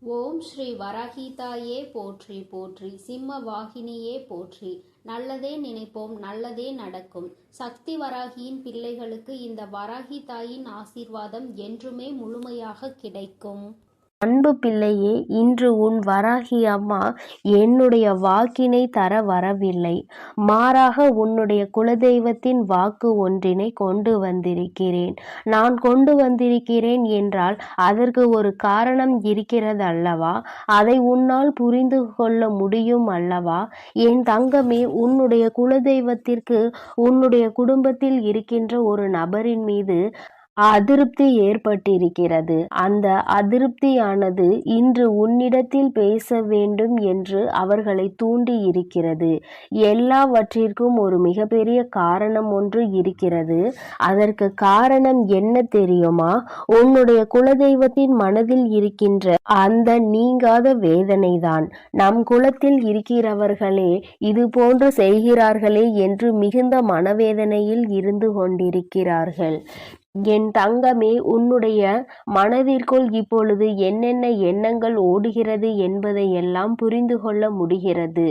ஓம் ஸ்ரீ வராகிதாயே போற்றி போற்றி, சிம்ம வாகினியே போற்றி. நல்லதே நினைப்போம், நல்லதே நடக்கும். சக்தி வராகியின் பிள்ளைகளுக்கு இந்த வராகி தாயின் ஆசீர்வாதம் என்றுமே முழுமையாக கிடைக்கும். அன்பு பிள்ளையே, இன்று உன் வராகி அம்மா என்னுடைய வாக்கினை தர வரவில்லை. மாறாக உன்னுடைய குலதெய்வத்தின் வாக்கு ஒன்றினை கொண்டு வந்திருக்கிறேன். நான் கொண்டு வந்திருக்கிறேன் என்றால் அதற்கு ஒரு காரணம் இருக்கிறது அல்லவா? அதை உன்னால் புரிந்து கொள்ள முடியும் அல்லவா? என் தங்கமே, உன்னுடைய குலதெய்வத்திற்கு உன்னுடைய குடும்பத்தில் இருக்கின்ற ஒரு நபரின் மீது அதிருப்தி ஏற்பட்டிருக்கிறது. அந்த அதிருப்தியானது இன்று உன்னிடத்தில் பேச வேண்டும் என்று அவர்களை தூண்டி இருக்கிறது. எல்லாவற்றிற்கும் ஒரு மிகப்பெரிய காரணம் ஒன்று இருக்கிறது. அதற்கு காரணம் என்ன தெரியுமா? உன்னுடைய குலதெய்வத்தின் மனதில் இருக்கின்ற அந்த நீங்காத வேதனைதான். நம் குலத்தில் இருக்கிறவர்களே இது போன்று செய்கிறார்களே என்று மிகுந்த மனவேதனையில் இருந்து கொண்டிருக்கிறார்கள். என் தங்கமே, உன்னுடைய மனதிற்குள் இப்பொழுது என்னென்ன எண்ணங்கள் ஓடுகிறது என்பதை எல்லாம் புரிந்து கொள்ள முடிகிறது.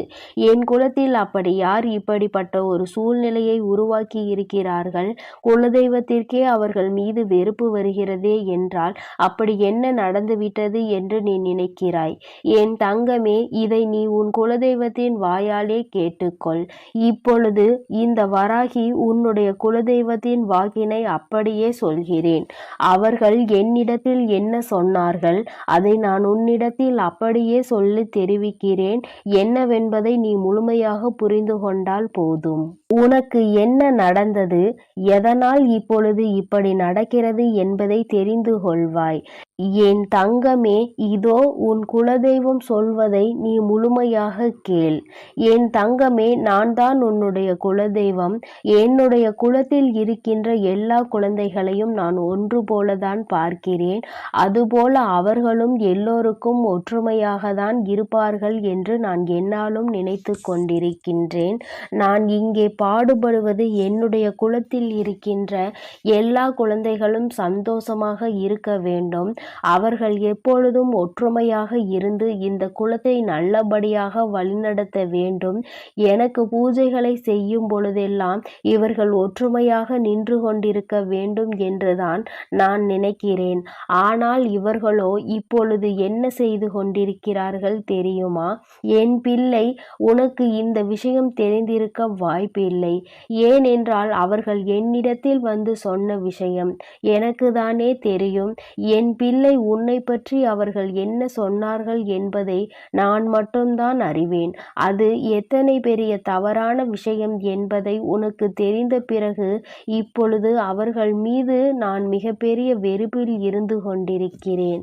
என் குலத்தில் அப்படி யார் இப்படிப்பட்ட ஒரு சூழ்நிலையை உருவாக்கி இருக்கிறார்கள்? குலதெய்வத்திற்கே அவர்கள் மீது வெறுப்பு வருகிறதே என்றால் அப்படி என்ன நடந்துவிட்டது என்று நீ நினைக்கிறாய்? என் தங்கமே, இதை நீ உன் குலதெய்வத்தின் வாயாலே கேட்டுக்கொள். இப்பொழுது இந்த வராகி உன்னுடைய குலதெய்வத்தின் வாக்கினை அப்படியே சொல்கிறேன். அவர்கள் என்னிடத்தில் என்ன சொன்னார்கள் அதை நான் உன்னிடத்தில் அப்படியே சொல்லி தெரிவிக்கிறேன். என்னவென்பதை நீ முழுமையாக புரிந்து கொண்டால் போதும். உனக்கு என்ன நடந்தது, எதனால் இப்பொழுது இப்படி நடக்கிறது என்பதை தெரிந்து கொள்வாய். என் தங்கமே, இதோ உன் குலதெய்வம் சொல்வதை நீ முழுமையாக கேள். என் தங்கமே, நான் தான் உன்னுடைய குலதெய்வம். என்னுடைய குலத்தில் இருக்கின்ற எல்லா குழந்தைகளையும் நான் ஒன்று போலதான் பார்க்கிறேன். அதுபோல அவர்களும் எல்லோருக்கும் ஒற்றுமையாக தான் இருப்பார்கள் என்று நான் என்னாலும் நினைத்து கொண்டிருக்கின்றேன். நான் இங்கே பாடுபடுவது என்னுடைய குலத்தில் இருக்கின்ற எல்லா குழந்தைகளும் சந்தோஷமாக இருக்க வேண்டும். அவர்கள் எப்பொழுதும் ஒற்றுமையாக இருந்து இந்த குலத்தை நல்லபடியாக வழிநடத்த வேண்டும். எனக்கு பூஜைகளை செய்யும் பொழுதெல்லாம் இவர்கள் ஒற்றுமையாக நின்று கொண்டிருக்க வேண்டும் என்றுதான் நான் நினைக்கிறேன். ஆனால் இவர்களோ இப்பொழுது என்ன செய்து கொண்டிருக்கிறார்கள் தெரியுமா? என் பிள்ளை, உனக்கு இந்த விஷயம் தெரிந்திருக்க வாய்ப்பில்லை. ஏனென்றால் அவர்கள் என்னிடத்தில் வந்து சொன்ன விஷயம் எனக்கு தானே தெரியும். என் பிள்ளை, உன்னை பற்றி அவர்கள் என்ன சொன்னார்கள் என்பதை நான் மட்டும்தான் அறிவேன். அது எத்தனை பெரிய தவறான விஷயம் என்பதை உனக்கு தெரிந்த பிறகு இப்பொழுது அவர்கள் மீது நான் மிகப்பெரிய வெறுப்பில் இருந்து கொண்டிருக்கிறேன்.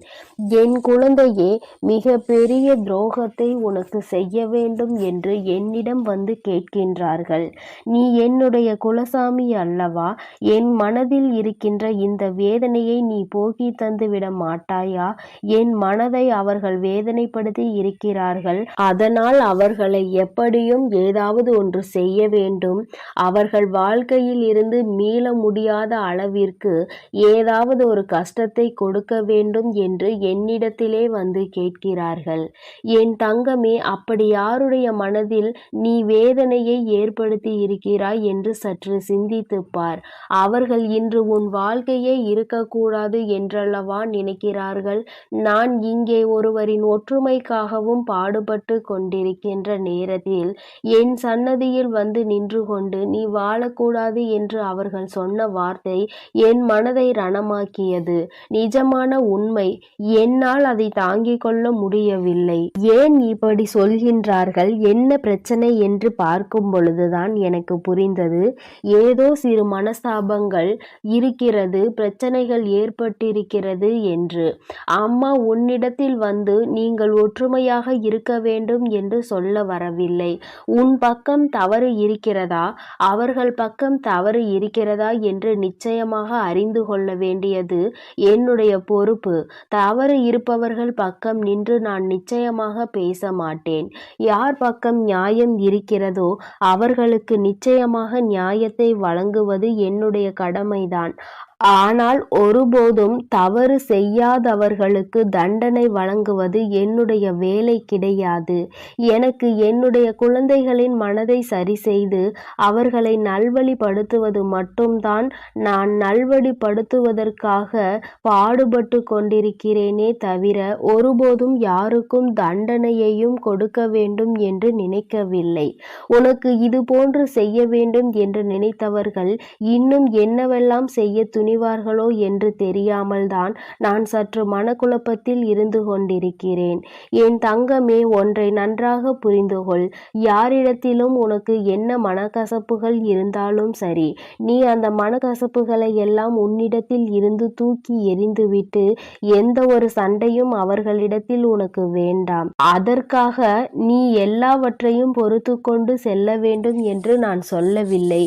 என் குழந்தையே, மிக பெரிய துரோகத்தை உனக்கு செய்ய வேண்டும் என்று என்னிடம் வந்து கேட்கின்றார்கள். நீ என்னுடைய குலசாமி அல்லவா? என் மனதில் இருக்கின்ற இந்த வேதனையை நீ போக்கி தந்து விட மாட்டாயா? என் மனதை அவர்கள் வேதனைப்படுத்தி இருக்கிறார்கள். அதனால் அவர்களை எப்படியும் ஏதாவது ஒன்று செய்ய வேண்டும். அவர்கள் வாழ்க்கையில் இருந்து மீள முடியாத அளவிற்கு ஏதாவது ஒரு கஷ்டத்தை கொடுக்க வேண்டும் என்று என்னிடத்திலே வந்து கேட்கிறார்கள். என் தங்கமே, அப்படி யாருடைய மனதில் நீ வேதனையை ஏற்படுத்தி இருக்கிறாய் என்று சற்று சிந்தித்துப் பார். அவர்கள் இன்று உன் வாழ்க்கையே இருக்கக்கூடாது என்றல்லவா நினைக்கிறார்கள். நான் இங்கே ஒருவரின் ஒற்றுமைக்காகவும் பாடுபட்டு கொண்டிருக்கின்ற நேரத்தில் என் சன்னதியில் வந்து நின்று கொண்டு நீ வாழக்கூடாது என்று அவர்கள் சொன்ன வார்த்தை என் மனதை ரணமாக்கியது. நிஜமான உண்மை. என்னால் அதை தாங்கிக் கொள்ள முடியவில்லை. ஏன் இப்படி சொல்கின்றார்கள், என்ன பிரச்சனை என்று பார்க்கும் பொழுதுதான் எனக்கு புரிந்தது. ஏதோ சிறு மனஸ்தாபங்கள் இருக்கிறது, பிரச்சனைகள் ஏற்பட்டிருக்கிறது என்று. அம்மா உன்னிடத்தில் வந்து நீங்கள் ஒற்றுமையாக இருக்க வேண்டும் என்று சொல்ல வரவில்லை. உன் பக்கம் தவறு இருக்கிறதா, அவர்கள் பக்கம் தவறு இருக்கிறதா என்று நிச்சயமாக அறிந்து கொள்ள வேண்டியது என்னுடைய பொறுப்பு. தவறு இருப்பவர்கள் பக்கம் நின்று நான் நிச்சயமாக பேச மாட்டேன். யார் பக்கம் நியாயம் இருக்கிறதோ அவர்களுக்கு நிச்சயமாக நியாயத்தை வழங்குவது என்னுடைய கடமைதான். ஆனால் ஒருபோதும் தவறு செய்யாதவர்களுக்கு தண்டனை வழங்குவது என்னுடைய வேலை கிடையாது. எனக்கு என்னுடைய குழந்தைகளின் மனதை சரிசெய்து அவர்களை நல்வழிப்படுத்துவது மட்டும்தான் நான் நல்வழிப்படுத்துவதற்காக பாடுபட்டு கொண்டிருக்கிறேனே தவிர ஒருபோதும் யாருக்கும் தண்டனையையும் கொடுக்க வேண்டும் என்று நினைக்கவில்லை. உனக்கு இது போன்று செய்ய வேண்டும் என்று நினைத்தவர்கள் இன்னும் என்னவெல்லாம் செய்ய துணிவார்களோ என்று தெரியாமல்தான் நான் சற்று மனக்குழப்பத்தில் இருந்து கொண்டிருக்கிறேன். என் தங்கமே, ஒன்றை நன்றாக புரிந்து கொள். யாரிடத்திலும் உனக்கு என்ன மனக்கசப்புகள் இருந்தாலும் சரி, நீ அந்த மனக்கசப்புகளை எல்லாம் உன்னிடத்தில் இருந்து தூக்கி எறிந்துவிட்டு எந்த ஒரு சண்டையும் அவர்களிடத்தில் உனக்கு வேண்டாம். அதற்காக நீ எல்லாவற்றையும் பொறுத்து கொண்டு செல்ல வேண்டும் என்று நான் சொல்லவில்லை.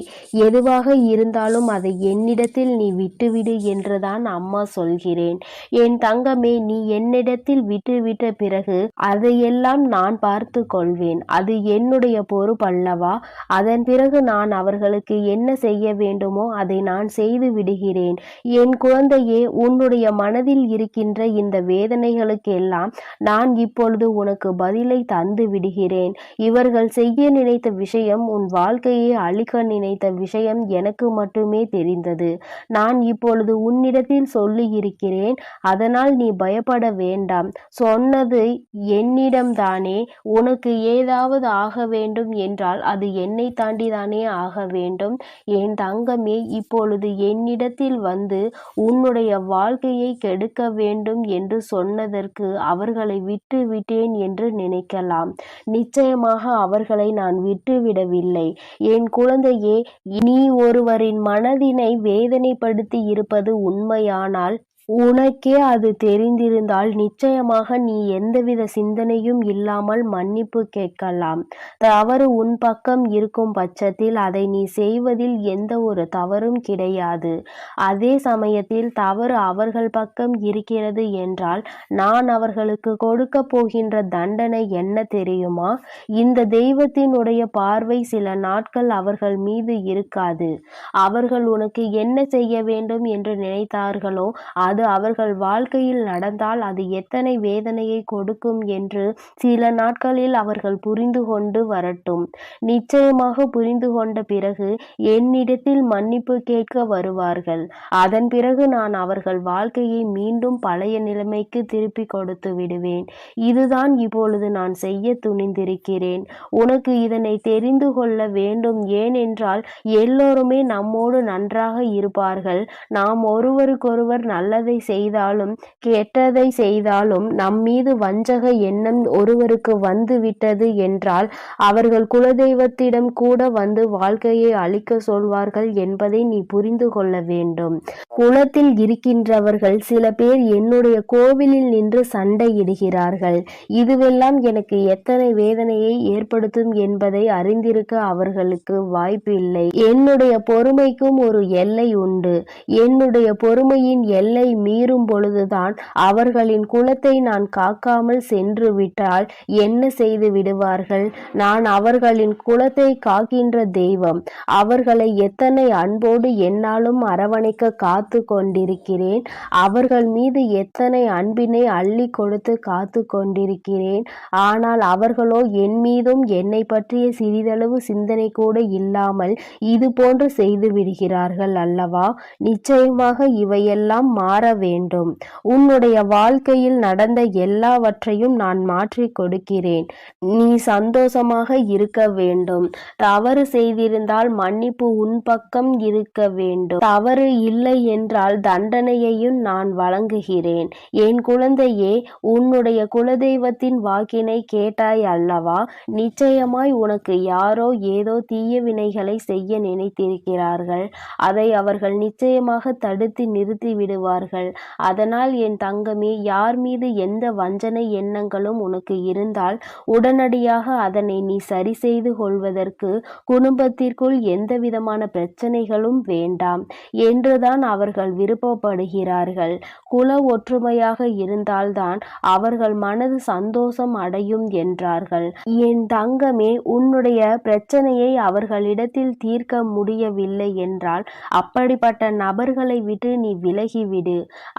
எதுவாக இருந்தாலும் அதை என்னிடத்தில் நீ விட்டுவிடு என்றுதான் அம்மா சொல்கிறேன். என் தங்கமே, நீ என்னிடத்தில் விட்டுவிட்ட பிறகு அதையெல்லாம் நான் பார்த்து கொள்வேன். அது என்னுடைய பொறுப்பல்லவா? அதன் பிறகு நான் அவர்களுக்கு என்ன செய்ய வேண்டுமோ அதை நான் செய்து விடுகிறேன். என் குழந்தையே, உன்னுடைய மனதில் இருக்கின்ற இந்த வேதனைகளுக்கெல்லாம் நான் இப்பொழுது உனக்கு பதிலை தந்து விடுகிறேன். இவர்கள் செய்ய நினைத்த விஷயம், உன் வாழ்க்கையை அழிக்க நினைத்த விஷயம் எனக்கு மட்டுமே தெரிந்தது. நான் இப்பொழுது உன்னிடத்தில் சொல்லி இருக்கிறேன். அதனால் நீ பயப்பட வேண்டாம். சொன்னது என்னிடம்தானே. உனக்கு ஏதாவது ஆக வேண்டும் என்றால் அது என்னை தாண்டிதானே ஆக வேண்டும். என் தங்கமே, இப்பொழுது என்னிடத்தில் வந்து உன்னுடைய வாழ்க்கையை கெடுக்க வேண்டும் என்று சொன்னதற்கு அவர்களை விட்டு விட்டேன் என்று நினைக்கலாம். நிச்சயமாக அவர்களை நான் விட்டுவிடவில்லை. என் குழந்தையே, நீ ஒருவரின் மனதினை வேதனைப்படுத்தி இருப்பது உண்மையானால் உனக்கே அது தெரிந்திருந்தால் நிச்சயமாக நீ எந்தவித சிந்தனையும் இல்லாமல் மன்னிப்பு கேட்கலாம். தவறு உன் பக்கம் இருக்கும் பட்சத்தில் அதை நீ செய்வதில் எந்த ஒரு தவறும் கிடையாது. அதே சமயத்தில் தவறு அவர்கள் பக்கம் இருக்கிறது என்றால் நான் அவர்களுக்கு கொடுக்க போகின்ற தண்டனை என்ன தெரியுமா? இந்த தெய்வத்தினுடைய பார்வை சில நாட்கள் அவர்கள் மீது இருக்காது. அவர்கள் உனக்கு என்ன செய்ய வேண்டும் என்று நினைத்தார்களோ அது அவர்கள் வாழ்க்கையில் நடந்தால் அது எத்தனை வேதனையை கொடுக்கும் என்று சில நாட்களில் அவர்கள் புரிந்து கொண்டு வரட்டும். நிச்சயமாக புரிந்து கொண்ட பிறகு என்னிடத்தில் மன்னிப்பு கேட்க வருவார்கள். அதன் பிறகு நான் அவர்கள் வாழ்க்கையை மீண்டும் பழைய நிலைமைக்கு திருப்பி கொடுத்து விடுவேன். இதுதான் இப்பொழுது நான் செய்ய துணிந்திருக்கிறேன். உனக்கு இதனை தெரிந்து கொள்ள வேண்டும். ஏனென்றால் எல்லோருமே நம்மோடு நன்றாக இருப்பார்கள். நாம் ஒருவருக்கொருவர் நல்லதை செய்தாலும் கெட்டதை செய்தாலும் நம்மீது வஞ்சக எண்ணம் ஒருவருக்கு வந்து விட்டது என்றால் அவர்கள் குலதெய்வத்திடம் கூட வந்து வாழ்க்கையை அழிக்க சொல்வார்கள் என்பதை நீ புரிந்து கொள்ள வேண்டும். குலத்தில் இருக்கின்றவர்கள் சில பேர் என்னுடைய கோவிலில் நின்று சண்டையிடுகிறார்கள். இதுவெல்லாம் எனக்கு எத்தனை வேதனையை ஏற்படுத்தும் என்பதை அறிந்திருக்க அவர்களுக்கு வாய்ப்பில்லை. என்னுடைய பொறுமைக்கும் ஒரு எல்லை உண்டு. என்னுடைய பொறுமையின் எல்லை மீறும் பொழுதுதான் அவர்களின் குலத்தை நான் காக்காமல் சென்று விட்டால் என்ன செய்து விடுவார்கள்? நான் அவர்களின் குலத்தை காக்கின்ற தெய்வம். அவர்களை எத்தனை அன்போடு என்னாலும் அரவணைக்க காத்து கொண்டிருக்கிறேன். அவர்கள் மீது எத்தனை அன்பினை அள்ளி கொடுத்து காத்து கொண்டிருக்கிறேன். ஆனால் அவர்களோ என் மீதும் என்னை பற்றிய சிறிதளவு சிந்தனை கூட இல்லாமல் இது போன்று செய்து விடுகிறார்கள் அல்லவா? நிச்சயமாக இவையெல்லாம் மாற வேண்டும். உன்னுடைய வாழ்க்கையில் நடந்த எல்லாவற்றையும் நான் மாற்றி கொடுக்கிறேன். நீ சந்தோஷமாக இருக்க வேண்டும். தவறு செய்திருந்தால் மன்னிப்பு உன் பக்கம் இருக்க வேண்டும். தவறு இல்லை என்றால் தண்டனையையும் நான் வழங்குகிறேன். என் குழந்தையே, உன்னுடைய குலதெய்வத்தின் வாக்கினை கேட்டாய் அல்லவா? நிச்சயமாய் உனக்கு யாரோ ஏதோ தீய வினைகளை செய்ய நினைத்திருக்கிறார்கள். அதை அவர்கள் நிச்சயமாக தடுத்து நிறுத்தி விடுவார்கள். இருக்கிறார்கள். அதனால் என் தங்கமே, யார் மீது எந்த வஞ்சனை எண்ணங்களும் உனக்கு இருந்தால் உடனடியாக அதனை நீ சரி செய்து கொள்வதற்கு குடும்பத்திற்குள் எந்தவிதமான பிரச்சனைகளும் வேண்டாம் என்றுதான் அவர்கள் விருப்பப்படுகிறார்கள். குல ஒற்றுமையாக இருந்தால்தான் அவர்கள் மனது சந்தோஷம் அடையும் என்றார்கள். என் தங்கமே, உன்னுடைய பிரச்சனையை அவர்களிடத்தில் தீர்க்க முடியவில்லை என்றால் அப்படிப்பட்ட நபர்களை விட்டு நீ விலகிவிடு.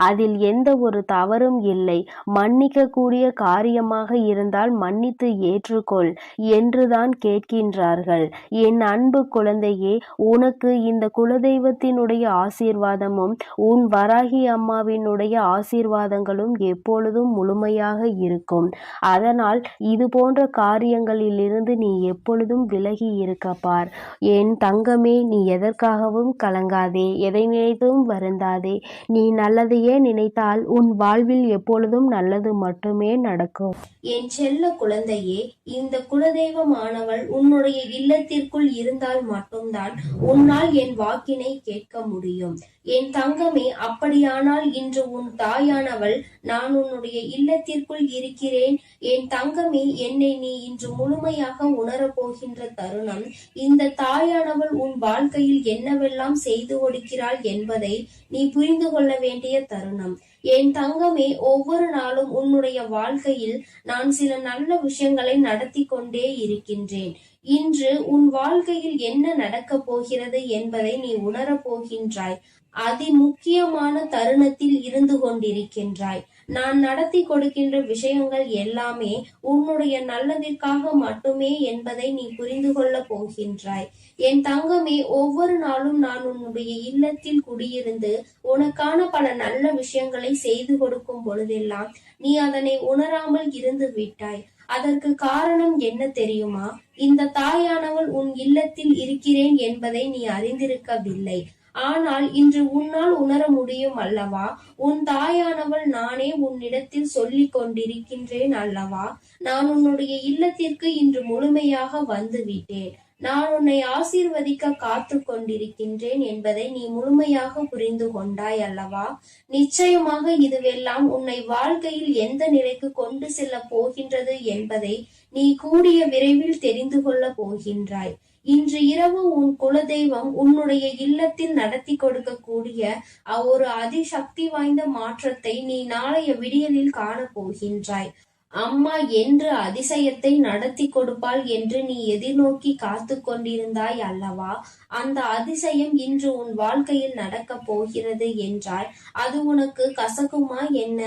அதில் எந்த ஒரு தவறும் இல்லை. மன்னிக்க கூடிய காரியமாக இருந்தால் மன்னித்து ஏற்றுக்கொள் என்றுதான் கேட்கின்றார்கள். என் அன்பு குழந்தையே, உனக்கு இந்த குலதெய்வத்தினுடைய ஆசீர்வாதமும் உன் வராகி அம்மாவினுடைய ஆசீர்வாதங்களும் எப்பொழுதும் முழுமையாக இருக்கும். அதனால் இது போன்ற காரியங்களிலிருந்து நீ எப்பொழுதும் விலகி இருக்க பார். என் தங்கமே, நீ எதற்காகவும் கலங்காதே, எதை நினைத்தும் வருந்தாதே. நீ நல்லதையே நினைத்தால் உன் வாழ்வில் எப்பொழுதும் நல்லது மட்டுமே நடக்கும். என் செல்ல குழந்தையே, இந்த குலதெய்வமானவள் உன்னுடைய இல்லத்திற்குள் இருந்தால் மட்டும்தான் உன்னால் என் வாக்கினை கேட்க முடியும். என் தங்கமே, அப்படியானால் இன்று உன் தாயானவள் நான் உன்னுடைய இல்லத்திற்குள் இருக்கிறேன். என் தங்கமே, என்னை நீ இன்று முழுமையாக உணரப்போகின்ற தருணம். இந்த தாயானவள் உன் வாழ்க்கையில் என்னவெல்லாம் செய்து கொடுக்கிறாள் என்பதை நீ புரிந்து கொள்ள வேண்டிய தருணம். என் தங்கமே, ஒவ்வொரு நாளும் உன்னுடைய வாழ்க்கையில் நான் சில நல்ல விஷயங்களை நடத்தி கொண்டே இருக்கின்றேன். இன்று உன் வாழ்க்கையில் என்ன நடக்கப் போகிறது என்பதை நீ உணரப் போகின்றாய். அதி முக்கியமான தருணத்தில் இருந்து கொண்டிருக்கின்றாய். நான் நடத்தி கொடுக்கின்ற விஷயங்கள் எல்லாமே உன்னுடைய நல்லதிற்காக மட்டுமே என்பதை நீ புரிந்து கொள்ள போகின்றாய். என் தங்கமே, ஒவ்வொரு நாளும் நான் உன்னுடைய இல்லத்தில் குடியிருந்து உனக்கான பல நல்ல விஷயங்களை செய்து கொடுக்கும் பொழுதெல்லாம் நீ அதனை உணராமல் இருந்து விட்டாய். அதற்கு காரணம் என்ன தெரியுமா? இந்த தாயானவள் உன் இல்லத்தில் இருக்கிறேன் என்பதை நீ அறிந்திருக்கவில்லை. ஆனால் இன்று உன்னால் உணர முடியும் அல்லவா? உன் தாயானவள் நானே உன்னிடத்தில் சொல்லிக் கொண்டிருக்கின்றேன் அல்லவா? நான் உன்னுடைய இல்லத்திற்கு இன்று முழுமையாக வந்து விட்டேன். நான் உன்னை ஆசீர்வதிக்க காத்து கொண்டிருக்கின்றேன் என்பதை நீ முழுமையாக புரிந்து கொண்டாய் அல்லவா? நிச்சயமாக இதுவெல்லாம் உன்னை வாழ்க்கையில் எந்த நிலைக்கு கொண்டு செல்ல போகின்றது என்பதை நீ கூடிய விரைவில் தெரிந்து கொள்ள போகின்றாய். இன்று இரவு உன் குலதெய்வம் உன்னுடைய இல்லத்தில் நடத்தி கொடுக்கக்கூடிய ஒரு அதிசக்தி வாய்ந்த மாற்றத்தை நீ நாளைய விடியலில் காண போகின்றாய். அம்மா என்று அதிசயத்தை நடத்தி கொடுப்பாள் என்று நீ எதிர்நோக்கி காத்து கொண்டிருந்தாய் அல்லவா? அந்த அதிசயம் இன்று உன் வாழ்க்கையில் நடக்கப் போகிறது என்றால் அது உனக்கு கசக்குமா என்ன?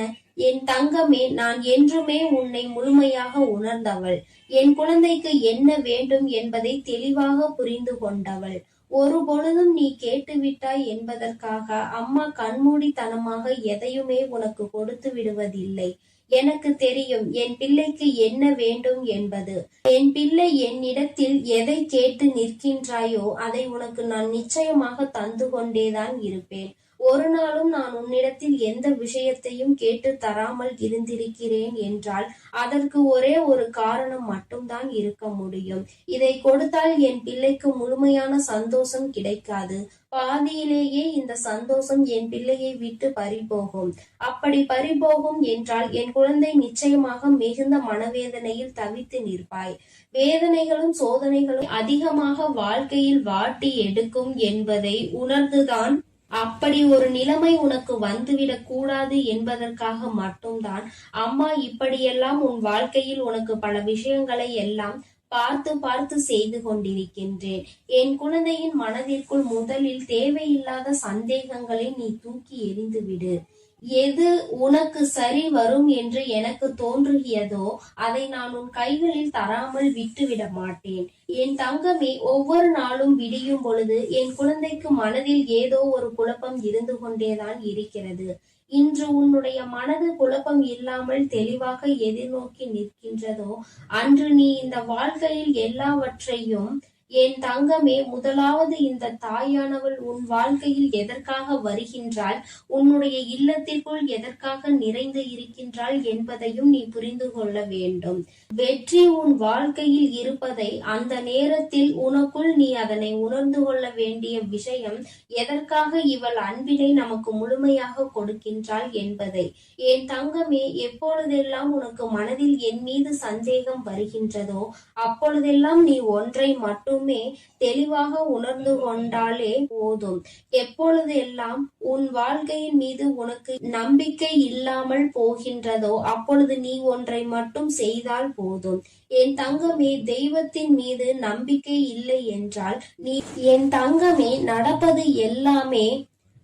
என் தங்கமே, நான் என்றுமே உன்னை முழுமையாக உணர்ந்தவள். என் குழந்தைக்கு என்ன வேண்டும் என்பதை தெளிவாக புரிந்து கொண்டவள். ஒரு பொழுதும் நீ கேட்டுவிட்டாய் என்பதற்காக அம்மா கண்மூடித்தனமாக எதையுமே உனக்கு கொடுத்து விடுவதில்லை. எனக்கு தெரியும் என் பிள்ளைக்கு என்ன வேண்டும் என்பது. என் பிள்ளை என்னிடத்தில் எதை கேட்டு நிற்கின்றாயோ அதை உனக்கு நான் நிச்சயமாக தந்து கொண்டேதான் இருப்பேன். ஒரு நாளும் நான் உன்னிடத்தில் எந்த விஷயத்தையும் கேட்டு தராமல் இருந்திருக்கிறேன் என்றால் அதற்கு ஒரே ஒரு காரணம் மட்டும்தான் இருக்க முடியும். இதை கொடுத்தால் என் பிள்ளைக்கு முழுமையான சந்தோஷம் கிடைக்காது. பாதியிலேயே இந்த சந்தோஷம் என் பிள்ளையை விட்டு பறிபோகும். அப்படி பறிபோகும் என்றால் என் குழந்தை நிச்சயமாக மிகுந்த மனவேதனையில் தவித்து நிற்பாய். வேதனைகளும் சோதனைகளும் அதிகமாக வாழ்க்கையில் வாட்டி எடுக்கும் என்பதை உணர்ந்துதான் அப்படி ஒரு நிலைமை உனக்கு வந்துவிடக் கூடாது என்பதற்காக மட்டும்தான் அம்மா இப்படியெல்லாம் உன் வாழ்க்கையில் உனக்கு பல விஷயங்களை எல்லாம் பார்த்து பார்த்து செய்து கொண்டிருக்கின்றேன். என் குழந்தையின் மனதிற்குள் முதலில் தேவையில்லாத சந்தேகங்களை நீ தூக்கி எறிந்து விடு. எது உனக்கு சரி வரும் என்று எனக்கு தோன்றுகிறதோ அதை நான் உன் கைகளில் தராமல் விட்டுவிட மாட்டேன். என் தங்கமே, ஒவ்வொரு நாளும் விடியும் பொழுது என் குழந்தைக்கு மனதில் ஏதோ ஒரு குழப்பம் இருந்து கொண்டேதான் இருக்கிறது. இன்று உன்னுடைய மனது குழப்பம் இல்லாமல் தெளிவாக எதிர்நோக்கி நிற்கின்றதோ அன்று நீ இந்த வாழ்க்கையில் எல்லாவற்றையும் என் தங்கமே, முதலாவது இந்த தாயானவள் உன் வாழ்க்கையில் எதற்காக வருகின்றாள், உன்னுடைய இல்லத்திற்குள் எதற்காக நிறைந்து இருக்கின்றாள் என்பதையும் நீ புரிந்து கொள்ள வேண்டும். வெற்றி உன் வாழ்க்கையில் இருப்பதை அந்த நேரத்தில் உனக்குள் நீ அதனை உணர்ந்து கொள்ள வேண்டிய விஷயம், எதற்காக இவள் அன்பினை நமக்கு முழுமையாக கொடுக்கின்றாள் என்பதை. என் தங்கமே, எப்பொழுதெல்லாம் உனக்கு மனதில் என் மீது சந்தேகம் வருகின்றதோ அப்பொழுதெல்லாம் நீ ஒன்றை மட்டுமே தெளிவாக உணர்ந்து கொண்டாலே போதும். எப்பொழுது எல்லாம் உன் வாழ்க்கையின் மீது உனக்கு நம்பிக்கை இல்லாமல் போகின்றதோ அப்பொழுது நீ ஒன்றை மட்டும் செய்தால் போதும். என் தங்கமே, தெய்வத்தின் மீது நம்பிக்கை இல்லை என்றால் நீ என் தங்கமே, நடப்பது எல்லாமே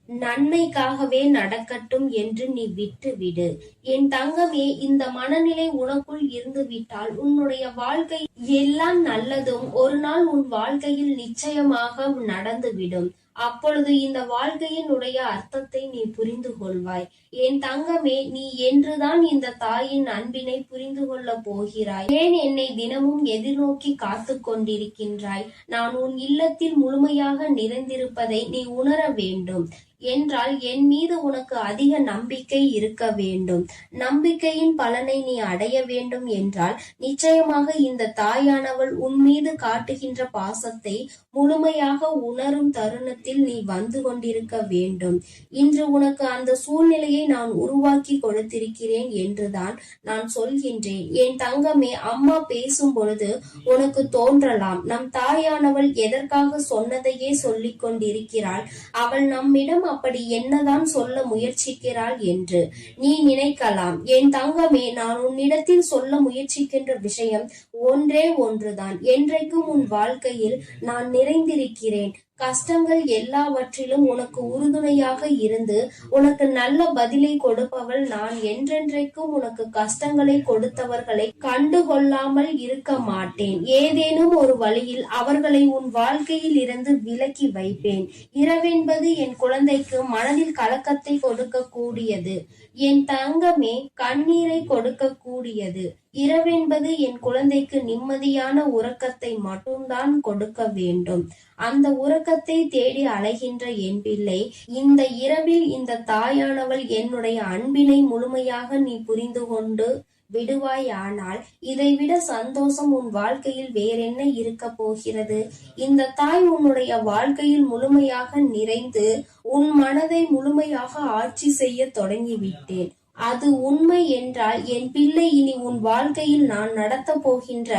நன்மைக்காகவே நடக்கட்டும் என்று நீ விட்டு விடு. என் தங்கமே, இந்த மனநிலை உனக்குள் இருந்து விட்டால் உன்னுடைய வாழ்க்கை எல்லாம் நல்லதும் ஒரு நாள் உன் வாழ்க்கையில் நிச்சயமாக நடந்துவிடும். அப்பொழுது இந்த வாழ்க்கையினுடைய அர்த்தத்தை நீ புரிந்து கொள்வாய். என் தங்கமே, நீ என்றுதான் இந்த தாயின் அன்பினை புரிந்து கொள்ள போகிறாய்? ஏன் என்னை தினமும் எதிர்நோக்கி காத்து கொண்டிருக்கின்றாய்? நான் உன் இல்லத்தில் முழுமையாக நிறைந்திருப்பதை நீ உணர வேண்டும் என்றால் என் மீது உனக்கு அதிக நம்பிக்கை இருக்க வேண்டும். நம்பிக்கையின் பலனை நீ அடைய வேண்டும் என்றால் நிச்சயமாக இந்த தாயானவள் உன் மீது காட்டுகின்ற பாசத்தை முழுமையாக உணரும் தருணத்தில் நீ வந்து கொண்டிருக்க வேண்டும். இன்று உனக்கு அந்த சூழ்நிலையை நான் உருவாக்கி கொடுத்திருக்கிறேன் என்றுதான் நான் சொல்கின்றேன். என் தங்கமே, அம்மா பேசும் பொழுது உனக்கு தோன்றலாம், நம் தாயானவள் எதற்காக சொன்னதையே சொல்லிக் கொண்டிருக்கிறாள், அவள் நம்மிடம் அப்படி என்னதான் சொல்ல முயற்சிக்கிறாள் என்று நீ நினைக்கலாம். என் தங்கமே, நான் உன்னிடத்தில் சொல்ல முயற்சிக்கின்ற விஷயம் ஒன்றே ஒன்றுதான். என்றைக்கும் உன் வாழ்க்கையில் நான் நிறைந்திருக்கிறேன். கஷ்டங்கள் எல்லாவற்றிலும் உனக்கு உறுதுணையாக இருந்து உனக்கு நல்ல பதிலை கொடுப்பவள் நான். என்றென்றைக்கும் உனக்கு கஷ்டங்களை கொடுத்தவர்களை கண்டுகொள்ளாமல் இருக்க மாட்டேன். ஏதேனும் ஒரு வழியில் அவர்களை உன் வாழ்க்கையில் இருந்து விலக்கி வைப்பேன். இரவென்பது என் குழந்தைக்கு மனதில் கலக்கத்தை கொடுக்க கூடியது. என் தங்கமே, கண்ணீரை கொடுக்க கூடியது. இரவென்பது என் குழந்தைக்கு நிம்மதியான உறக்கத்தை மட்டும்தான் கொடுக்க வேண்டும். அந்த உறக்கத்தை தேடி அலைகின்ற என் பிள்ளை, இந்த இரவில் இந்த தாயானவள் என்னுடைய அன்பினை முழுமையாக நீ புரிந்து கொண்டு விடுவாயானால் இதைவிட சந்தோஷம் உன் வாழ்க்கையில் வேறென்ன இருக்க போகிறது? இந்த தாய் உன்னுடைய வாழ்க்கையில் முழுமையாக நிறைந்து உன் மனதை முழுமையாக ஆட்சி செய்ய தொடங்கிவிட்டேன். அது உண்மை என்றால் என் பிள்ளை, இனி உன் வாழ்க்கையில் நான் நடத்த போகின்ற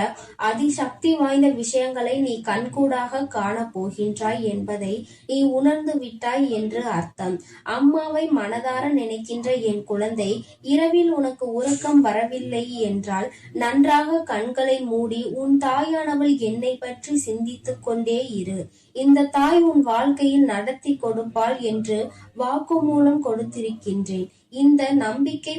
அதிசக்தி வாய்ந்த விஷயங்களை நீ கண்கூடாக காண போகின்றாய் என்பதை நீ உணர்ந்து விட்டாய் என்று அர்த்தம். அம்மாவை மனதார நினைக்கின்ற என் குழந்தை, இரவில் உனக்கு உறக்கம் வரவில்லை என்றால் நன்றாக கண்களை மூடி உன் தாயானவள் என்னை பற்றி சிந்தித்துக் கொண்டே இரு. இந்த தாய் உன் வாழ்க்கையில் நடத்தி கொடுப்பாள் என்று வாக்குமூலம் கொடுத்திருக்கின்றேன். இந்த நம்பிக்கைக்கு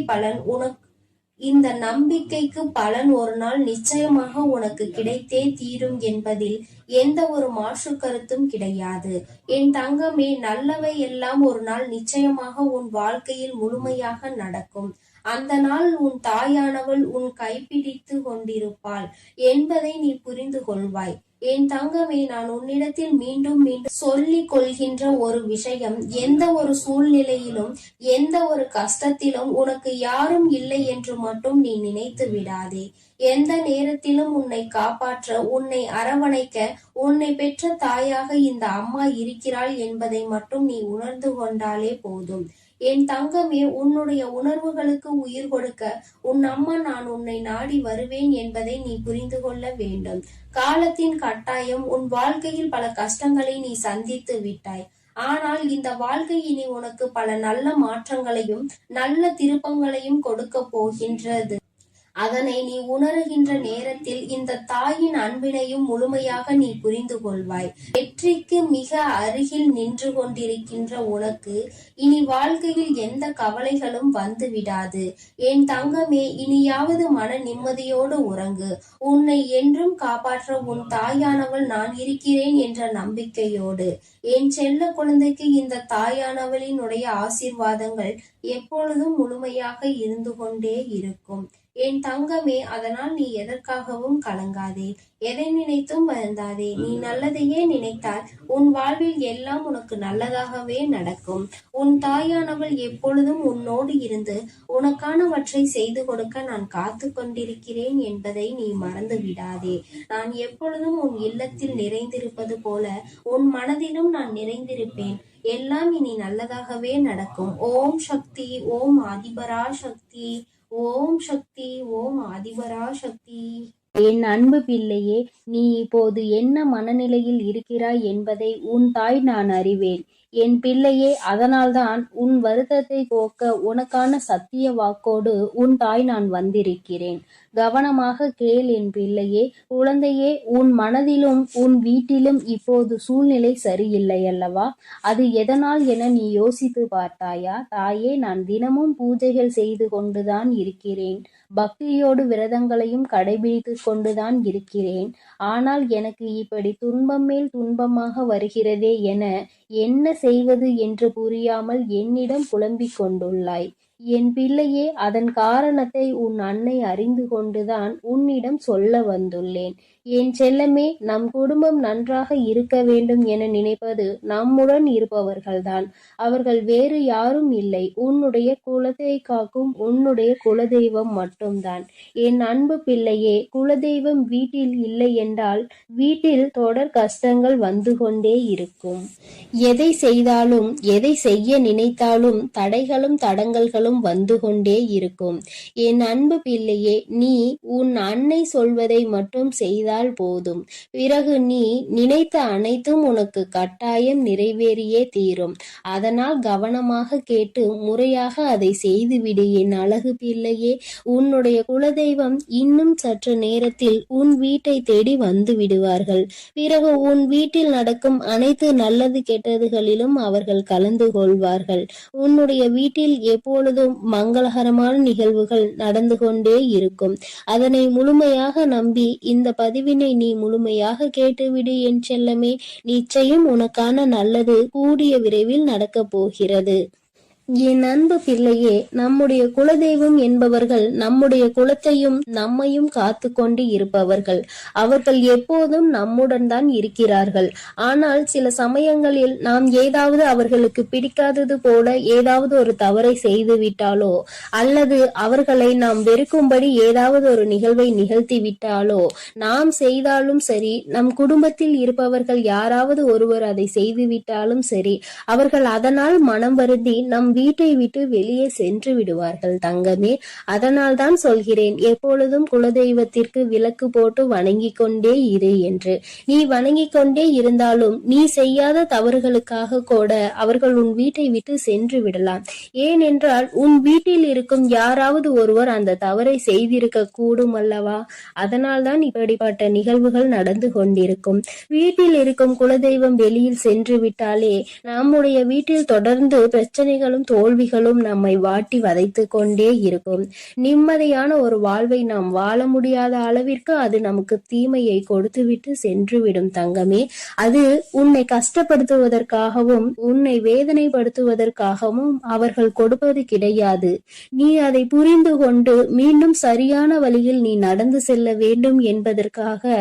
பலன் ஒரு நாள் நிச்சயமாக உனக்கு கிடைத்தே தீரும் என்பதில் எந்த ஒரு மாற்று கருத்தும் கிடையாது. என் தங்கமே, நல்லவை எல்லாம் ஒரு நாள் நிச்சயமாக உன் வாழ்க்கையில் முழுமையாக நடக்கும். அந்த நாள் உன் தாயானவள் உன் கைப்பிடித்து கொண்டிருப்பாள் என்பதை நீ புரிந்து கொள்வாய். என் தங்கமே, நான் உன்னிடத்தில் மீண்டும் மீண்டும் சொல்லிக் கொள்கின்ற ஒரு விஷயம், எந்த ஒரு சூழ்நிலையிலும் எந்த ஒரு கஷ்டத்திலும் உனக்கு யாரும் இல்லை என்று மட்டும் நீ நினைத்து விடாதே. எந்த நேரத்திலும் உன்னை காப்பாற்ற, உன்னை அரவணைக்க உன்னை பெற்ற தாயாக இந்த அம்மா இருக்கிறாள் என்பதை மட்டும் நீ உணர்ந்து கொண்டாலே போதும். என் தங்கமே, உன்னுடைய உணர்வுகளுக்கு உயிர் கொடுக்க உன் அம்மா நான் உன்னை நாடி வருவேன் என்பதை நீ புரிந்து கொள்ள வேண்டும். காலத்தின் கட்டாயம் உன் வாழ்க்கையில் பல கஷ்டங்களை நீ சந்தித்து விட்டாய். ஆனால் இந்த வாழ்க்கை இனி உனக்கு பல நல்ல மாற்றங்களையும் நல்ல திருப்பங்களையும் கொடுக்க போகின்றது. அதனை நீ உணர்கின்ற நேரத்தில் இந்த தாயின் அன்பினையும் முழுமையாக நீ புரிந்து கொள்வாய். வெற்றிக்கு மிக அருகில் நின்று கொண்டிருக்கின்ற உனக்கு இனி வாழ்க்கையில் எந்த கவலைகளும் வந்து விடாது. என் தங்கமே, இனியாவது மன நிம்மதியோடு உறங்கு. உன்னை என்றும் காப்பாற்ற உன் தாயானவள் நான் இருக்கிறேன் என்ற நம்பிக்கையோடு. என் செல்ல குழந்தைக்கு இந்த தாயானவளினுடைய ஆசீர்வாதங்கள் எப்பொழுதும் முழுமையாக இருந்து கொண்டே இருக்கும். என் தங்கமே, அதனால் நீ எதற்காகவும் கலங்காதே, எதை நினைத்தும் வருந்தாதே. நீ நல்லதையே நினைத்தால் உன் வாழ்வில் எல்லாம் உனக்கு நல்லதாகவே நடக்கும். உன் தாயானவள் எப்பொழுதும் உன்னோடு இருந்து உனக்கானவற்றை செய்து கொடுக்க நான் காத்து கொண்டிருக்கிறேன் என்பதை நீ மறந்து விடாதே. நான் எப்பொழுதும் உன் இல்லத்தில் நிறைந்திருப்பது போல உன் மனதிலும் நான் நிறைந்திருப்பேன். எல்லாம் இனி நல்லதாகவே நடக்கும். ஓம் சக்தி, ஓம் ஆதிபரா சக்தி, ஓம் சக்தி, ஓம் ஆதிபரா சக்தி. என் அன்பு பிள்ளையே, நீ இப்போது என்ன மனநிலையில் இருக்கிறாய் என்பதை உன் தாய் நான் அறிவேன். என் பிள்ளையே, அதனால்தான் உன் வருத்தத்தை போக்க உனக்கான சத்திய வாக்கோடு உன் தாய் நான் வந்திருக்கிறேன். கவனமாக கேள் என் பிள்ளையே. குழந்தையே, உன் மனதிலும் உன் வீட்டிலும் இப்போது சூழ்நிலை சரியில்லை அல்லவா? அது எதனால் என நீ யோசித்து பார்த்தாயா? தாயே, நான் தினமும் பூஜைகள் செய்து கொண்டுதான் இருக்கிறேன். பக்தியோடு விரதங்களையும் கடைபிடித்து கொண்டுதான் இருக்கிறேன். ஆனால் எனக்கு இப்படி துன்பம் மேல் துன்பமாக வருகிறதே என என்ன செய்வது என்று புரியாமல் என்னிடம் புலம்பிக் கொண்டுள்ளாய். என் பிள்ளையே, அதன் காரணத்தை உன் அன்னை அறிந்து கொண்டுதான் உன்னிடம் சொல்ல வந்துள்ளேன். என் செல்லமே, நம் குடும்பம் நன்றாக இருக்க வேண்டும் என நினைப்பது நம்முடன் இருப்பவர்கள்தான். அவர்கள் வேறு யாரும் இல்லை. உன்னுடைய குலத்தை காக்கும் உன்னுடைய குலதெய்வம் மட்டும்தான். என் அன்பு பிள்ளையே, குலதெய்வம் வீட்டில் இல்லை என்றால் வீட்டில் தொடர் கஷ்டங்கள் வந்து கொண்டே இருக்கும். எதை செய்தாலும் எதை செய்ய நினைத்தாலும் தடைகளும் தடங்கல்களும் வந்து கொண்டே இருக்கும். என் அன்பு பிள்ளையே, நீ உன் அன்னை சொல்வதை மட்டும் செய்தால் போதும். பிறகு நீ நினைத்த அனைத்தும் உனக்கு கட்டாயம் நிறைவேறியே தீரும். அதனால் கவனமாக கேட்டு முறையாக அதை செய்துவிடு என் அழகு பிள்ளையே. உன்னுடைய குலதெய்வம் இன்னும் சற்று நேரத்தில் உன் வீட்டை தேடி வந்து விடுவார்கள். பிறகு உன் வீட்டில் நடக்கும் அனைத்து நல்லது கெட்டதுகளிலும் அவர்கள் கலந்து கொள்வார்கள். உன்னுடைய வீட்டில் எப்பொழுதும் மங்களகரமான நிகழ்வுகள் நடந்து கொண்டே இருக்கும். அதனை முழுமையாக நம்பி இந்த பதிவினை நீ முழுமையாக கேட்டுவிடு என் செல்லமே. நிச்சயம் உனக்கான நல்லது கூடிய விரைவில் நடக்கப் போகிறது. என் அன்பு பிள்ளையே, நம்முடைய குலதெய்வம் என்பவர்கள் நம்முடைய குலத்தையும் நம்மையும் காத்து கொண்டு இருப்பவர்கள். அவர்கள் எப்போதும் நம்முடன் தான் இருக்கிறார்கள். ஆனால் சில சமயங்களில் நாம் ஏதாவது அவர்களுக்கு பிடிக்காதது போல ஏதாவது ஒரு தவறை செய்து விட்டாலோ அல்லது அவர்களை நாம் வெறுக்கும்படி ஏதாவது ஒரு நிகழ்வை நிகழ்த்தி விட்டாலோ, நாம் செய்தாலும் சரி, நம் குடும்பத்தில் இருப்பவர்கள் யாராவது ஒருவர் அதை செய்து விட்டாலும் சரி, அவர்கள் அதனால் மனம் வருந்தி நம் வீட்டை விட்டு வெளியே சென்று விடுவார்கள் தங்கமே. அதனால் தான் சொல்கிறேன், எப்பொழுதும் குலதெய்வத்திற்கு விளக்கு போட்டு வணங்கி கொண்டே இரு என்று. நீ வணங்கி கொண்டே இருந்தாலும் நீ செய்யாத தவறுகளுக்காக கூட அவர்கள் உன் வீட்டை விட்டு சென்று விடலாம். ஏனென்றால் உன் வீட்டில் இருக்கும் யாராவது ஒருவர் அந்த தவறை செய்திருக்க கூடும் அல்லவா? அதனால் தான் இப்படிப்பட்ட நிகழ்வுகள் நடந்து கொண்டிருக்கும். வீட்டில் இருக்கும் குலதெய்வம் வெளியில் சென்று விட்டாலே நம்முடைய வீட்டில் தொடர்ந்து பிரச்சனைகளும் தோல்விகளும் நம்மை வாட்டி வதைத்து கொண்டே இருக்கும். நிம்மதியான ஒரு வாழ்வை நாம் வாழ முடியாத அளவிற்கு அது நமக்கு தீமையை கொடுத்துவிட்டு சென்றுவிடும் தங்கமே. அது உன்னை கஷ்டப்படுத்துவதற்காகவும் உன்னை வேதனைப்படுத்துவதற்காகவும் அவர்கள் கொடுப்பது கிடையாது. நீ அதை புரிந்து கொண்டு மீண்டும் சரியான வழியில் நீ நடந்து செல்ல வேண்டும் என்பதற்காக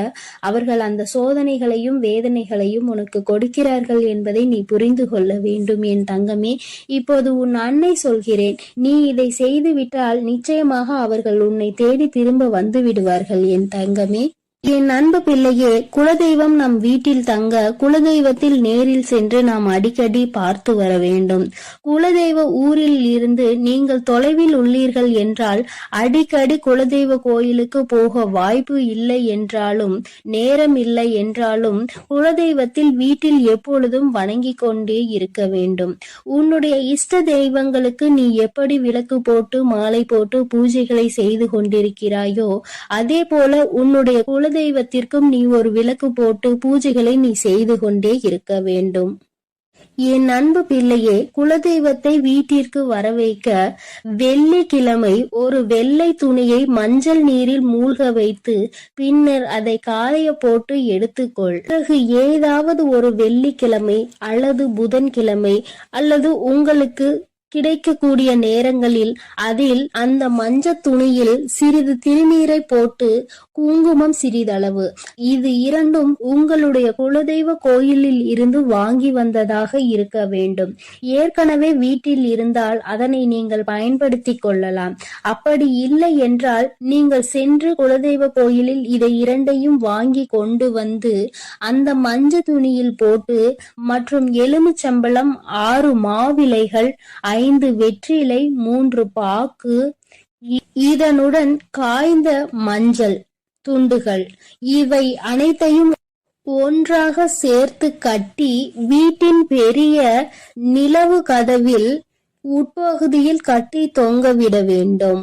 அவர்கள் அந்த சோதனைகளையும் வேதனைகளையும் உனக்கு கொடுக்கிறார்கள் என்பதை நீ புரிந்து கொள்ள வேண்டும் என் தங்கமே. இப்போது உன் அன்னை சொல்கிறேன், நீ இதை செய்து விட்டால் நிச்சயமாக அவர்கள் உன்னை தேடி திரும்ப வந்து விடுவார்கள் என் தங்கமே. என் அன்பு பிள்ளையே, குலதெய்வம் நம் வீட்டில் தங்க குலதெய்வத்தில் நேரில் சென்று நாம் அடிக்கடி பார்த்து வர வேண்டும். குலதெய்வ ஊரில் இருந்து நீங்கள் தொலைவில் உள்ளீர்கள் என்றால் அடிக்கடி குலதெய்வ கோயிலுக்கு போக வாய்ப்பு இல்லை என்றாலும் நேரம் இல்லை என்றாலும் குலதெய்வத்தில் வீட்டில் எப்பொழுதும் வணங்கி கொண்டே இருக்க வேண்டும். உன்னுடைய இஷ்ட தெய்வங்களுக்கு நீ எப்படி விளக்கு போட்டு மாலை போட்டு பூஜைகளை செய்து கொண்டிருக்கிறாயோ அதே போல உன்னுடைய குலதெய்வத்திற்கும் நீ ஒரு விளக்கு போட்டு பூஜைகளை நீ செய்து கொண்டே இருக்க வேண்டும். என் அன்பு பிள்ளையே, குலதெய்வத்தை வீட்டிற்கு வரவைக்க வெள்ளிக்கிழமை ஒரு வெள்ளை துணியை மஞ்சள் நீரில் மூழ்க வைத்து பின்னர் அதை காய போட்டு எடுத்துக்கொள். பிறகு ஏதாவது ஒரு வெள்ளிக்கிழமை அல்லது புதன்கிழமை அல்லது உங்களுக்கு கிடைக்கக்கூடிய நேரங்களில் அதில் அந்த மஞ்சள் துணியில் சிறிது திருநீரை போட்டு குங்குமம் சிறிதளவு, இது இரண்டும் உங்களுடைய குலதெய்வ கோயிலில் இருந்து வாங்கி வந்ததாக இருக்க வேண்டும். ஏற்கனவே வீட்டில் இருந்தால் அதனை நீங்கள் பயன்படுத்தி கொள்ளலாம். அப்படி இல்லை என்றால் நீங்கள் சென்று குலதெய்வ கோயிலில் இதை இரண்டையும் வாங்கி கொண்டு வந்து அந்த மஞ்சள் துணியில் போட்டு மற்றும் எலுமிச்சம்பழம் 6 மாவிலைகள் 5 வெற்றிலை 3 பாக்கு இதனுடன் காய்ந்த மஞ்சள் துண்டுகள் இவை அனைத்தையும் ஒன்றாக சேர்த்து கட்டி வீட்டின் பெரிய நிலவு கதவில் உட்பகுதியில் கட்டி தொங்கவிட வேண்டும்.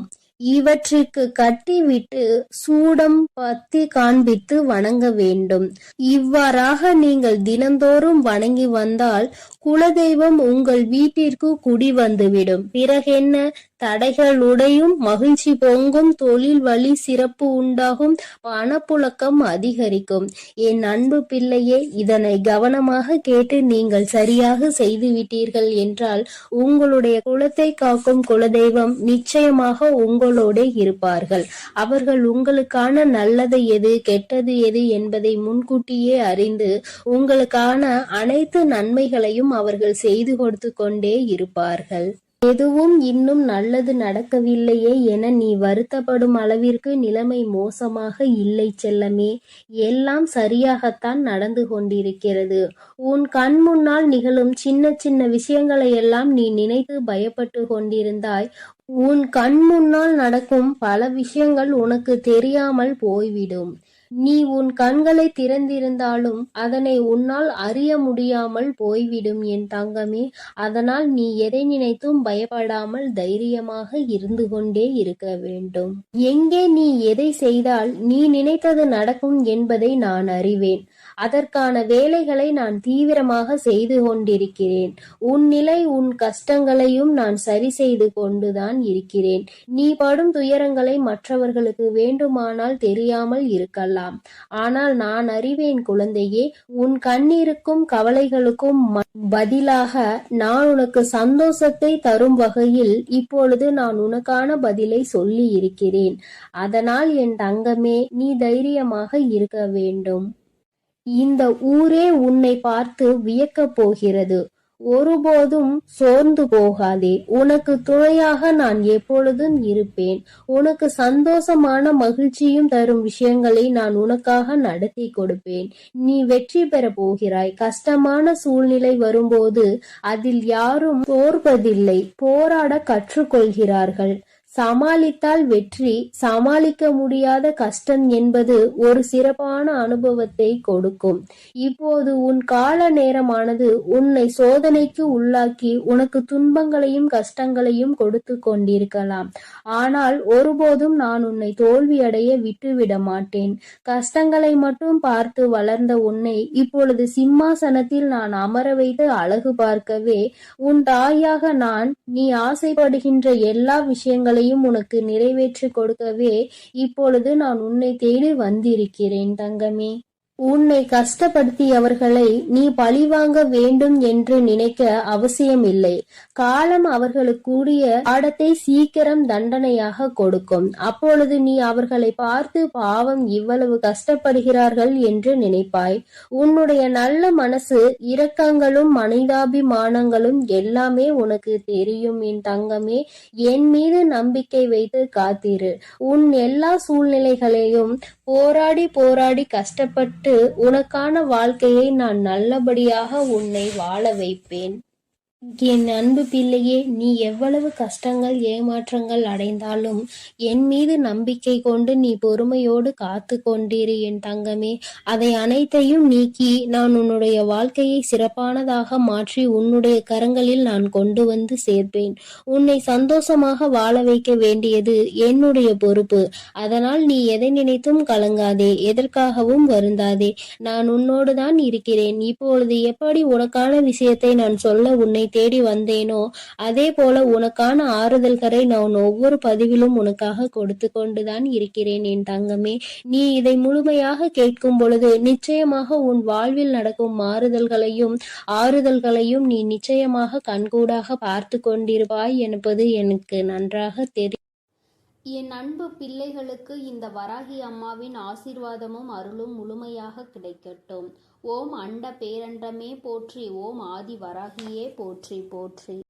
இவற்றிற்கு கட்டிவிட்டு சூடம் பத்தி காண்பித்து வணங்க வேண்டும். இவ்வாறாக நீங்கள் தினந்தோறும் வணங்கி வந்தால் குலதெய்வம் உங்கள் வீட்டிற்கு குடி வந்துவிடும். பிறகென்ன, தடைகள் உடையும், மகிழ்ச்சி பொங்கும், தொழில் வழி சிறப்பு உண்டாகும், பணப்புழக்கம் அதிகரிக்கும். என் அன்பு பிள்ளையே, இதனை கவனமாக கேட்டு நீங்கள் சரியாக செய்துவிட்டீர்கள் என்றால் உங்களுடைய குலத்தை காக்கும் குலதெய்வம் நிச்சயமாக உங்களோடே இருப்பார்கள். அவர்கள் உங்களுக்கான நல்லது எது கெட்டது எது என்பதை முன்கூட்டியே அறிந்து உங்களுக்கான அனைத்து நன்மைகளையும் அவர்கள் செய்து கொடுத்து கொண்டே இருப்பார்கள். எதுவும் இன்னும் நல்லது நடக்கவில்லையே என நீ வருத்தப்படும் அளவிற்கு நிலைமை மோசமாக இல்லை செல்லமே. எல்லாம் சரியாகத்தான் நடந்து கொண்டிருக்கிறது. உன் கண் முன்னால் நிகழும் சின்ன சின்ன விஷயங்களை எல்லாம் நீ நினைத்து பயப்பட்டு கொண்டிருந்தாய். உன் கண் முன்னால் நடக்கும் பல விஷயங்கள் உனக்கு தெரியாமல் போய்விடும். நீ உன் கண்களை திறந்திருந்தாலும் அதனை உன்னால் அறிய முடியாமல் போய்விடும் என் தங்கமே. அதனால் நீ எதை நினைத்தும் பயப்படாமல் தைரியமாக இருந்து கொண்டே இருக்க வேண்டும். எங்கே நீ எதை செய்தால் நீ நினைத்தது நடக்கும் என்பதை நான் அறிவேன். அதற்கான வேலைகளை நான் தீவிரமாக செய்து கொண்டிருக்கிறேன். உன் நிலை, உன் கஷ்டங்களையும் நான் சரி செய்து கொண்டுதான் இருக்கிறேன். நீ படும் துயரங்களை மற்றவர்களுக்கு வேண்டுமானால் தெரியாமல் இருக்கலாம். ஆனால் நான் அறிவேன் குழந்தையே. உன் கண்ணீருக்கும் கவலைகளுக்கும் பதிலாக நான் உனக்கு சந்தோஷத்தை தரும் வகையில் இப்பொழுது நான் உனக்கான பதிலை சொல்லி இருக்கிறேன். அதனால் என் தங்கமே, நீ தைரியமாக இருக்க வேண்டும். இந்த ஊரே உன்னை பார்த்து வியக்கப் போகிறது. ஒருபோதும் சோர்ந்து போகாதே. உனக்கு துணையாக நான் எப்பொழுதும் இருப்பேன். உனக்கு சந்தோஷமான மகிழ்ச்சியும் தரும் விஷயங்களை நான் உனக்காக நடத்தி கொடுப்பேன். நீ வெற்றி பெற போகிறாய். கஷ்டமான சூழ்நிலை வரும்போது அதில் யாரும் சோர்வதில்லை, போராட கற்றுக்கொள்கிறார்கள். சமாளித்தால் வெற்றி, சமாளிக்க முடியாத கஷ்டம் என்பது ஒரு சிறப்பான அனுபவத்தை கொடுக்கும். இப்போது உன் கால நேரமானது உன்னை சோதனைக்கு உள்ளாக்கி உனக்கு துன்பங்களையும் கஷ்டங்களையும் கொடுத்து கொண்டிருக்கலாம். ஆனால் ஒருபோதும் நான் உன்னை தோல்வியடைய விட்டுவிட மாட்டேன். கஷ்டங்களை மட்டும் பார்த்து வளர்ந்த உன்னை இப்பொழுது சிம்மாசனத்தில் நான் அமர வைத்து அழகு பார்க்கவே, உன் தாயாக நான் நீ ஆசைப்படுகின்ற எல்லா விஷயங்களையும் உனக்கு நிறைவேற்றி கொடுக்கவே இப்பொழுது நான் உன்னை தேடி வந்திருக்கிறேன் தங்கமே. உன்னை கஷ்டப்படுத்தியவர்களை நீ பழிவாங்க வேண்டும் என்று நினைக்க அவசியமில்லை. காலம் அவர்களுக்குரிய பாடத்தை சீக்கிரம் தண்டனையாக கொடுக்கும். அப்பொழுது நீ அவர்களை பார்த்து பாவம் இவ்வளவு கஷ்டப்படுகிறார்கள் என்று நினைப்பாய். உன்னுடைய நல்ல மனசு, இரக்கங்களும் மனிதாபிமானங்களும் எல்லாமே உனக்கு தெரியும் என் தங்கமே. என் மீது நம்பிக்கை வைத்து காத்திரு. உன் எல்லா சூழ்நிலைகளையும் போராடி போராடி கஷ்டப்பட்டு உனக்கான வாழ்க்கையை நான் நல்லபடியாக உன்னை வாழ வைப்பேன். என் அன்பு பிள்ளையே, நீ எவ்வளவு கஷ்டங்கள் ஏமாற்றங்கள் அடைந்தாலும் என் மீது நம்பிக்கை கொண்டு நீ பொறுமையோடு காத்து கொண்டிரு என் தங்கமே. அதை அனைத்தையும் நீக்கி நான் உன்னுடைய வாழ்க்கையை சிறப்பானதாக மாற்றி உன்னுடைய கரங்களில் நான் கொண்டு வந்து சேர்ப்பேன். உன்னை சந்தோஷமாக வாழ வைக்க வேண்டியது என்னுடைய பொறுப்பு. அதனால் நீ எதை நினைத்தும் கலங்காதே, எதற்காகவும் வருந்தாதே. நான் உன்னோடு தான் இருக்கிறேன். இப்பொழுது எப்படி உனக்கான விஷயத்தை நான் சொல்ல உன்னை தேடி வந்தேனோ அதே போல உனக்கான ஆறுதல்களை நான் ஒவ்வொரு பதிவிலும் உனக்காக கொடுத்து கொண்டுதான் இருக்கிறேன் என் தங்கமே. நீ இதை முழுமையாக கேட்கும் பொழுது நிச்சயமாக உன் வாழ்வில் நடக்கும் மாறுதல்களையும் ஆறுதல்களையும் நீ நிச்சயமாக கண்கூடாக பார்த்து கொண்டிருப்பாய் என்பது எனக்கு நன்றாக தெரியும். என் அன்பு பிள்ளைகளுக்கு இந்த வராகி அம்மாவின் ஆசீர்வாதமும் அருளும் முழுமையாக கிடைக்கட்டும். ஓம் அண்ட பேரண்டமே போற்றி, ஓம் ஆதி வராகியே போற்றி போற்றி.